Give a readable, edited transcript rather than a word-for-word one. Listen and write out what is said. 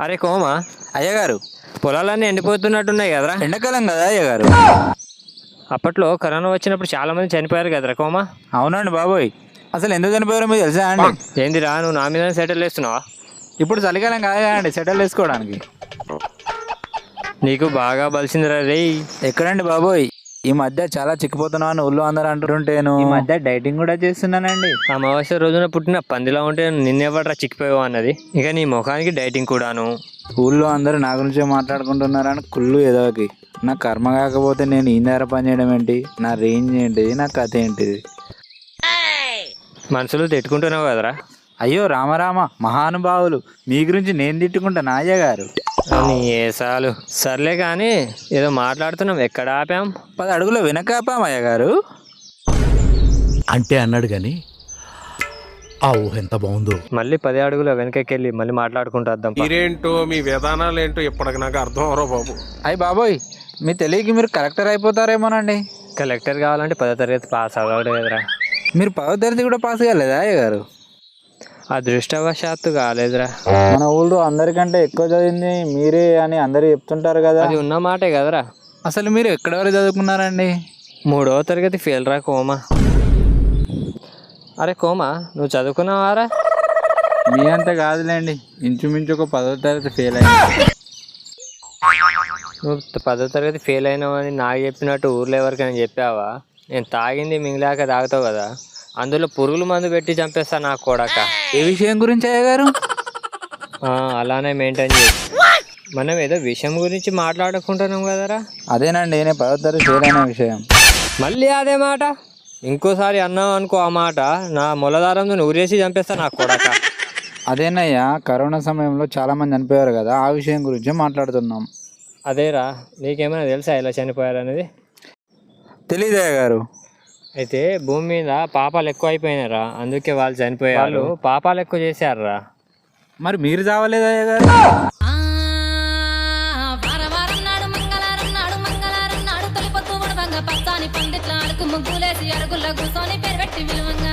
అరే కోమా, అయ్యగారు, పొలాలన్నీ ఎండిపోతున్నట్టున్నాయి కదరా. ఎండాకాలం కదా అయ్యగారు. అప్పట్లో కరోనా వచ్చినప్పుడు చాలా మంది చనిపోయారు కదరా కోమా. అవునండి బాబోయ్, అసలు ఎందుకు చనిపోయారో మీకు తెలుసా అండి? ఏందిరా నువ్వు నా మీద సెటిల్ వేస్తున్నావా? ఇప్పుడు చలికాలం కాదు కదండి సెటిల్ వేసుకోవడానికి. నీకు బాగా బలిసిందిరా రే. ఎక్కడండి బాబోయ్, ఈ మధ్య చాలా చిక్కిపోతున్నావు అని ఊళ్ళో అందరూ అంటుంటేను. ఈ మధ్య డైటింగ్ కూడా చేస్తున్నానండి. అమావాస్య రోజున పుట్టిన పందిలా ఉంటే నిన్నెవడరా చిక్కిపోయావు అన్నది. ఇక నీ ముఖానికి డైటింగ్ కూడాను. ఊళ్ళో అందరూ నా గురించే మాట్లాడుకుంటున్నారని కుళ్ళు ఎదవకి. నా కర్మ కాకపోతే నేను ఈ నేర పని చేయడం ఏంటి, నా రేంజ్ ఏంటిది, నా కథ ఏంటిది? మనసులో తిట్టుకుంటున్నావు కదరా. అయ్యో రామరామ, మహానుభావులు, మీ గురించి నేను తిట్టుకుంటా నా అయ్యగారు. నీ ఏసాలు సర్లే కానీ ఏదో మాట్లాడుతున్నాం, ఎక్కడ ఆపాం? 10 అడుగుల వెనకాపాం అయ్యగారు. అంటే అన్నాడు గాని ఆ ఊహ ఎంత బాగుందో. మళ్ళీ 10 అడుగుల వెనకకెళ్ళి మళ్ళీ మాట్లాడుకుంటూ మీరేంటో మీ విధానాలు ఏంటో ఇప్పటికి నాకు అర్థం అవరో బాబు. అయ్యి బాబోయ్, మీ తెలియకి మీరు కలెక్టర్ అయిపోతారేమోనండి. కలెక్టర్ కావాలంటే 10వ తరగతి పాస్ అవ్వడం కదరా. మీరు 10వ తరగతి కూడా పాస్ కాలేదా అయ్యగారు? అదృష్టవశాత్తు కాలేదురా. మన ఊళ్ళో అందరికంటే ఎక్కువ చదివింది మీరే అని అందరూ చెప్తుంటారు కదా. అది ఉన్న మాటే కదరా. అసలు మీరు ఎక్కడ వరకు చదువుకున్నారండి? 3వ తరగతి ఫెయిల్ రా కోమా. అరే కోమా, నువ్వు చదువుకున్నావారా? మీ అంత కాదులేండి, ఇంచుమించు ఒక 10వ తరగతి ఫెయిల్ అయ్యింది. నువ్వు 10వ తరగతి ఫెయిల్ అయినావని నాకు చెప్పినట్టు ఊర్లో ఎవరికైనా చెప్పావా? నేను తాగింది మింగిలాక తాగుతావు కదా, అందులో పురుగుల మందు పెట్టి చంపేస్తా నాకు కొడక. ఏ విషయం గురించి అయ్యగారు? అలానే మెయింటైన్ చేయి. మనం ఏదో విషయం గురించి మాట్లాడుకుంటున్నాం కదరా. అదేనండి, నేను 10వ తరగతి ఫెయిల్ అయిన విషయం. మళ్ళీ అదే మాట ఇంకోసారి అన్నావు అనుకో, ఆ మాట నా మొలదారంతో ఊరేసి చంపేస్తా నాకు కొడక. అదేనయ్యా, కరోనా సమయంలో చాలా మంది చనిపోయారు కదా, ఆ విషయం గురించి మాట్లాడుతున్నాం. అదేరా, నీకేమైనా తెలుసా ఎలా చనిపోయారు అనేది? తెలీదు అయ్యగారు. అయితే భూమి మీద పాపాలు ఎక్కువ అయిపోయినారా, అందుకే వాళ్ళు చనిపోయారు. వాళ్ళు పాపాలు ఎక్కువ చేశారురా. మరి మీరు చావలేదు అయ్యగారు? వారం నాడు మంగళవారం నాడు తొలి పొద్దు ఉడవంగా పచ్చాని పందిట్ల అడుగు ముగ్గులేసి అడుగుల్లో కూర్చొని పేరు పెట్టి విలువంగా